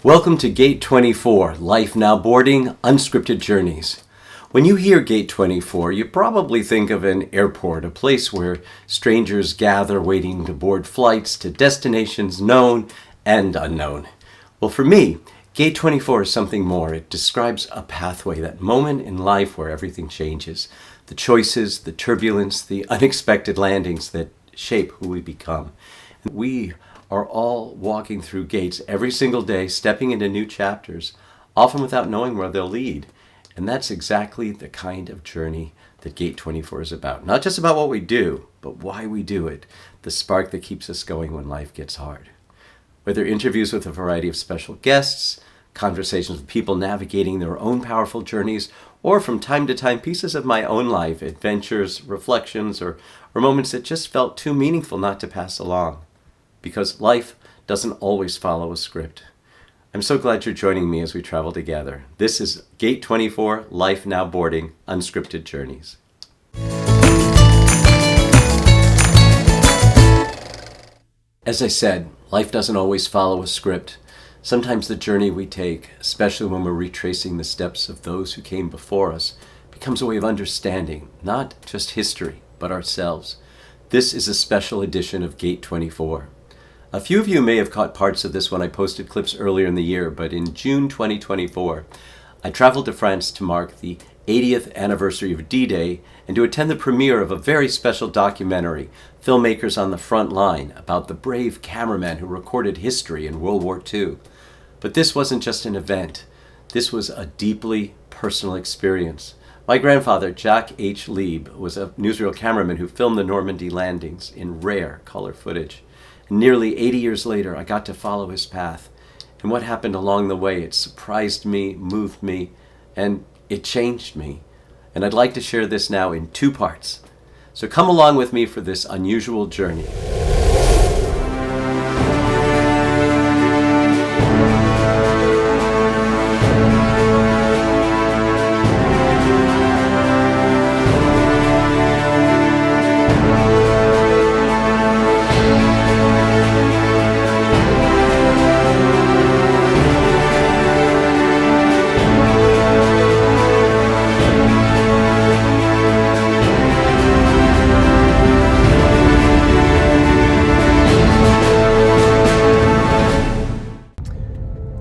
Welcome to Gate 24, Life Now Boarding, Unscripted Journeys. When you hear Gate 24, you probably think of an airport, a place where strangers gather waiting to board flights to destinations known and unknown. Well, for me, Gate 24 is something more. It describes a pathway, that moment in life where everything changes. The choices, the turbulence, the unexpected landings that shape who we become. And we are all walking through gates every single day, stepping into new chapters, often without knowing where they'll lead. And that's exactly the kind of journey that Gate 24 is about. Not just about what we do, but why we do it, the spark that keeps us going when life gets hard. Whether interviews with a variety of special guests, conversations with people navigating their own powerful journeys, or from time to time pieces of my own life, adventures, reflections, or moments that just felt too meaningful not to pass along. Because life doesn't always follow a script. I'm so glad you're joining me as we travel together. This is Gate 24, Life Now Boarding, Unscripted Journeys. As I said, life doesn't always follow a script. Sometimes the journey we take, especially when we're retracing the steps of those who came before us, becomes a way of understanding not just history, but ourselves. This is a special edition of Gate 24. A few of you may have caught parts of this when I posted clips earlier in the year, but in June 2024, I traveled to France to mark the 80th anniversary of D-Day and to attend the premiere of a very special documentary, Filmmakers on the Frontline, about the brave cameramen who recorded history in World War II. But this wasn't just an event. This was a deeply personal experience. My grandfather, Jack H. Lieb, was a newsreel cameraman who filmed the Normandy landings in rare color footage. Nearly 80 years later, I got to follow his path. And what happened along the way, it surprised me, moved me, and it changed me. And I'd like to share this now in two parts. So come along with me for this unusual journey.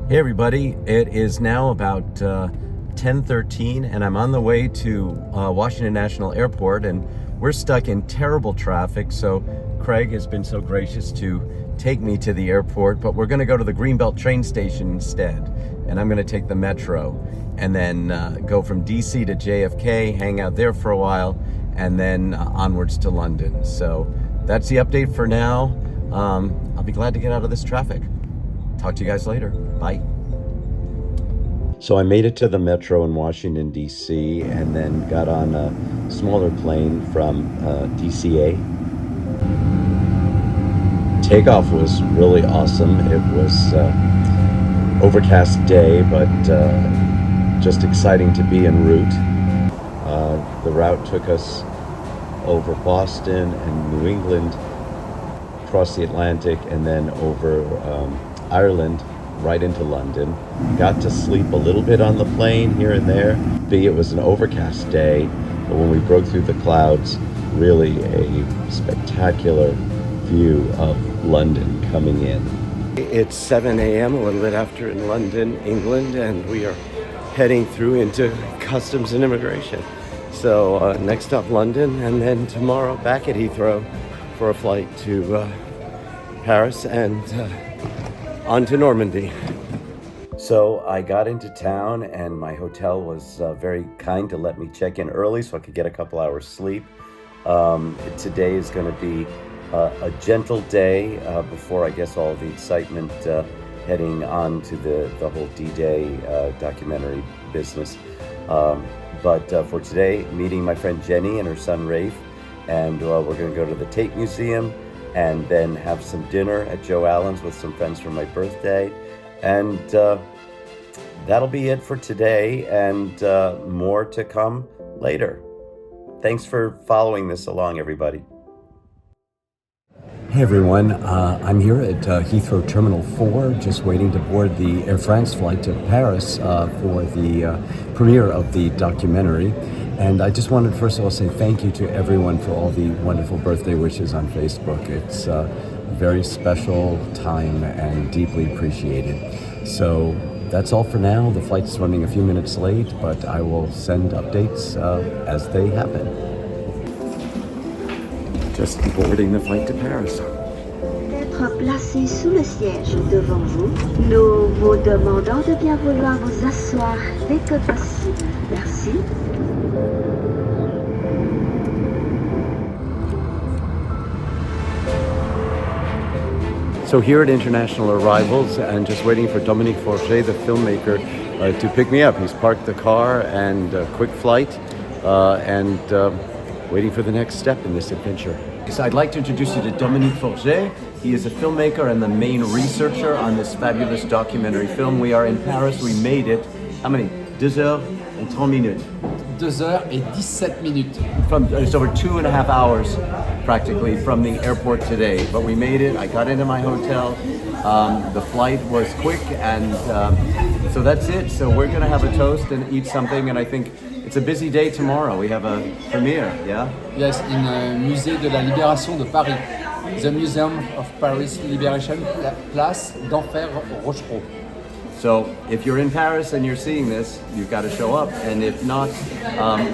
Hey everybody, it is now about 10:13 and I'm on the way to Washington National Airport, and we're stuck in terrible traffic, so Craig has been so gracious to take me to the airport, but we're going to go to the Greenbelt train station instead, and I'm going to take the metro and then go from DC to JFK, hang out there for a while, and then onwards to London. So that's the update for now. I'll be glad to get out of this traffic. Talk to you guys later. Bye. So I made it to the metro in Washington, D.C., and then got on a smaller plane from DCA. Takeoff was really awesome. It was overcast day, but just exciting to be en route. The route took us over Boston and New England, across the Atlantic, and then over Ireland, right into London. Got to sleep a little bit on the plane here and there. It was an overcast day, but when we broke through the clouds, really a spectacular view of London coming in. It's 7 a.m., a little bit after in London, England, and we are heading through into customs and immigration. So next stop London, and then tomorrow back at Heathrow for a flight to Paris and on to Normandy. So I got into town, and my hotel was very kind to let me check in early so I could get a couple hours sleep. Today is going to be a gentle day before, I guess, all the excitement heading on to the whole D-Day documentary business. But for today, meeting my friend Jenny and her son Rafe, and we're going to go to the Tate Museum, and then have some dinner at Joe Allen's with some friends for my birthday. And that'll be it for today, and more to come later. Thanks for following this along, everybody. Hey everyone, I'm here at Heathrow Terminal 4, just waiting to board the Air France flight to Paris for the premiere of the documentary. And I just wanted to first of all say thank you to everyone for all the wonderful birthday wishes on Facebook. It's a very special time and deeply appreciated. So that's all for now. The flight's running a few minutes late, but I will send updates as they happen. Just boarding the flight to Paris. Être placé sous le siège devant vous, nous vous demandons de bien vouloir vous asseoir dès que possible. Merci. So here at International Arrivals, and just waiting for Dominique Forget, the filmmaker, to pick me up. He's parked the car and a quick flight, and waiting for the next step in this adventure. So I'd like to introduce you to Dominique Forget. He is a filmmaker and the main researcher on this fabulous documentary film. We are in Paris. We made it. How many? 2h30. 2h17. It's over 2.5 hours practically from the airport today, but we made it. I got into my hotel. The flight was quick, and so that's it. So we're gonna have a toast and eat something, and I think it's a busy day tomorrow. We have a premiere, yeah? Yes, in Musée de la Libération de Paris. The Museum of Paris Liberation, Place d'Enfer Rochereau. So if you're in Paris and you're seeing this, you've got to show up. And if not,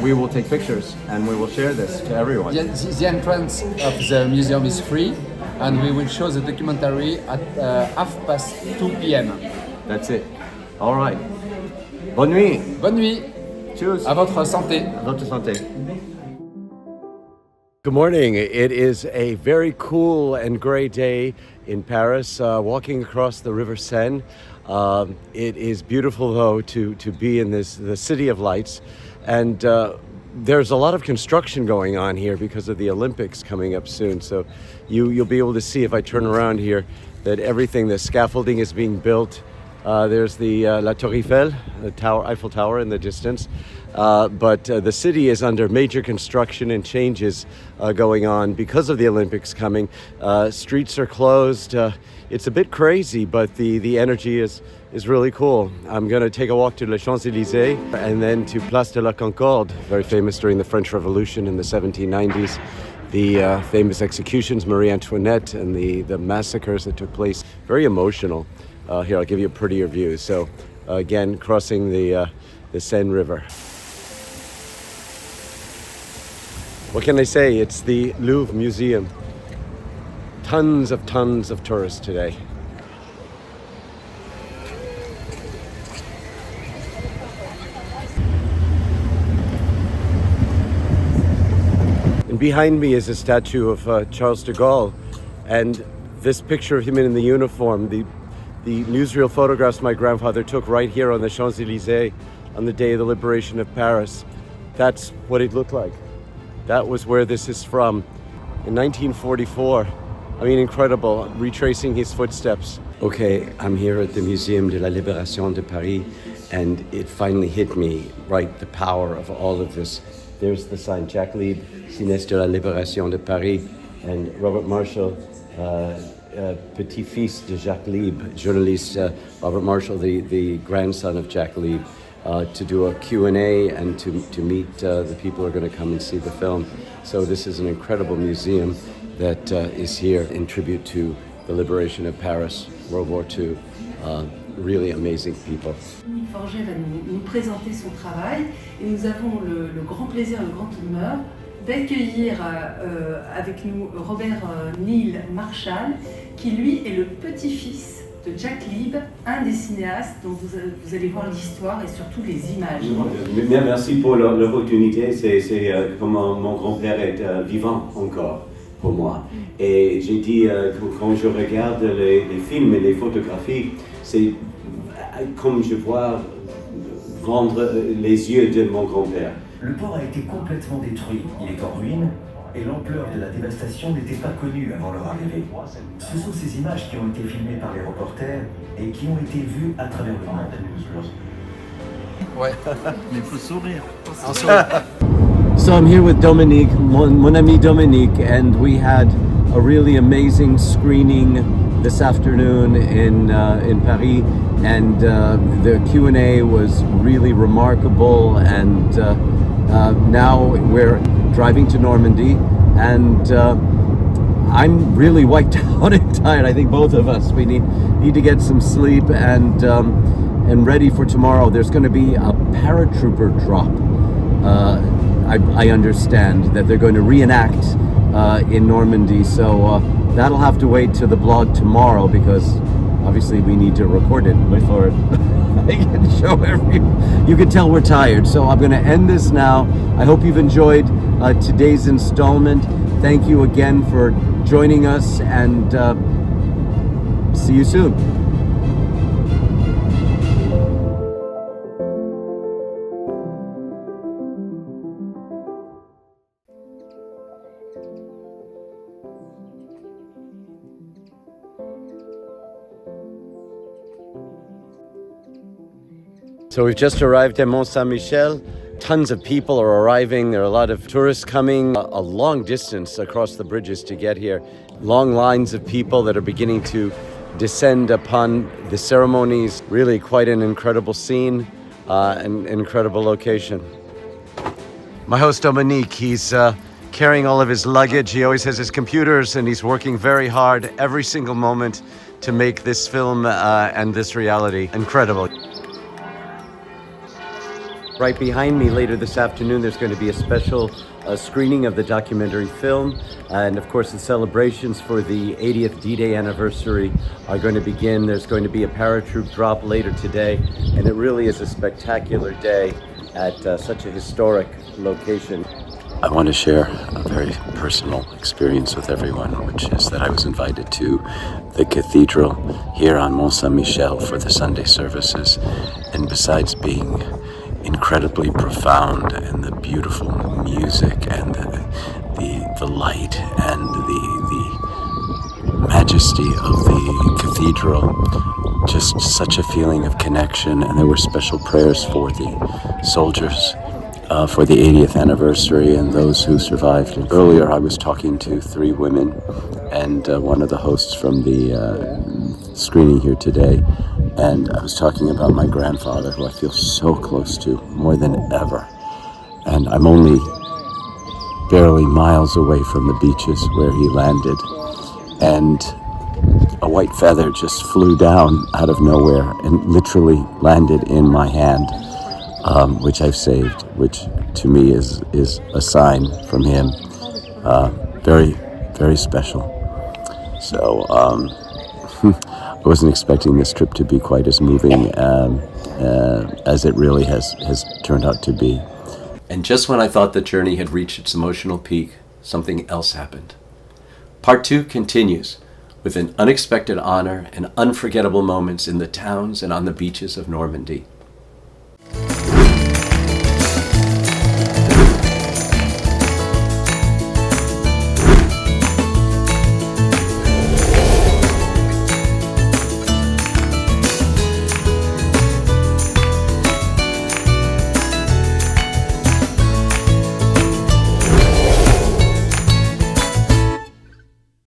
we will take pictures and we will share this to everyone. The entrance of the museum is free, and we will show the documentary at 2:30 p.m. That's it. All right. Bonne nuit. Bonne nuit. Cheers. À votre santé. À votre santé. Good morning. It is a very cool and gray day in Paris, walking across the River Seine. It is beautiful, though, to be in the City of Lights, and there's a lot of construction going on here because of the Olympics coming up soon. So you'll be able to see if I turn around here that everything, the scaffolding is being built. There's the La Tour Eiffel, the Eiffel Tower in the distance. But the city is under major construction and changes going on because of the Olympics coming. Streets are closed. It's a bit crazy, but the energy is really cool. I'm going to take a walk to Les Champs-Élysées and then to Place de la Concorde, very famous during the French Revolution in the 1790s. The famous executions, Marie Antoinette, and the massacres that took place. Very emotional. Here, I'll give you a prettier view. So, again, crossing the Seine River. What can I say? It's the Louvre Museum. Tons of tourists today. And behind me is a statue of Charles de Gaulle, and this picture of him in the uniform, the newsreel photographs my grandfather took right here on the Champs-Élysées on the day of the liberation of Paris. That's what it looked like. That was where this is from. In 1944. I mean, incredible, retracing his footsteps. Okay, I'm here at the Museum de la Libération de Paris, and it finally hit me, right, the power of all of this. There's the sign, Jacques Lieb, Cinéaste de la Libération de Paris, and Robert Marshall, petit-fils de Jacques Lieb, journalist Robert Marshall, the grandson of Jacques Lieb, to do a Q&A and to meet the people who are going to come and see the film. So this is an incredible museum that is here in tribute to the liberation of Paris, World War II. Really amazing people. Dominique Forget va nous présenter son travail et nous avons le grand plaisir, le grand honneur d'accueillir avec nous Robert Neal Marshall, qui lui est le petit-fils de Jacques Lieb, un des cinéastes dont vous allez voir l'histoire et surtout les images. Merci pour l'opportunité. C'est comme mon grand-père est vivant encore pour moi. Et j'ai dit, quand je regarde les films et les photographies, c'est comme je vois vendre les yeux de mon grand-père. Le port a été complètement détruit. Il est en ruine et l'ampleur de la dévastation n'était pas connue avant leur arrivée. Ce sont ces images qui ont été filmées par les reporters et qui ont été vues à travers le monde. Ouais, Mais il faut sourire. So I'm here with Dominique, mon ami Dominique, and we had a really amazing screening this afternoon in Paris, and the Q&A was really remarkable. And now we're driving to Normandy, and I'm really wiped out and tired. I think both of us, we need to get some sleep and ready for tomorrow. There's going to be a paratrooper drop. I understand that they're going to reenact in Normandy, so that'll have to wait to the blog tomorrow, because obviously we need to record it before I can show everyone. You can tell we're tired, so I'm going to end this now. I hope you've enjoyed today's installment. Thank you again for joining us, and see you soon. So we've just arrived at Mont Saint-Michel. Tons of people are arriving. There are a lot of tourists coming a long distance across the bridges to get here. Long lines of people that are beginning to descend upon the ceremonies. Really quite an incredible scene, an incredible location. My host Dominique, he's carrying all of his luggage. He always has his computers, and he's working very hard every single moment to make this film and this reality incredible. Right behind me later this afternoon, there's going to be a special screening of the documentary film. And of course, the celebrations for the 80th D-Day anniversary are going to begin. There's going to be a paratroop drop later today. And it really is a spectacular day at such a historic location. I want to share a very personal experience with everyone, which is that I was invited to the cathedral here on Mont Saint-Michel for the Sunday services. And besides being incredibly profound, and the beautiful music and the light and the majesty of the cathedral, just such a feeling of connection. And there were special prayers for the soldiers for the 80th anniversary and those who survived. And earlier I was talking to 3 women and one of the hosts from the screening here today, and I was talking about my grandfather, who I feel so close to, more than ever. And I'm only barely miles away from the beaches where he landed, and a white feather just flew down out of nowhere and literally landed in my hand, which I've saved, which to me is a sign from him. Very, very special. So I wasn't expecting this trip to be quite as moving as it really has turned out to be. And just when I thought the journey had reached its emotional peak, something else happened. Part 2 continues with an unexpected honor and unforgettable moments in the towns and on the beaches of Normandy.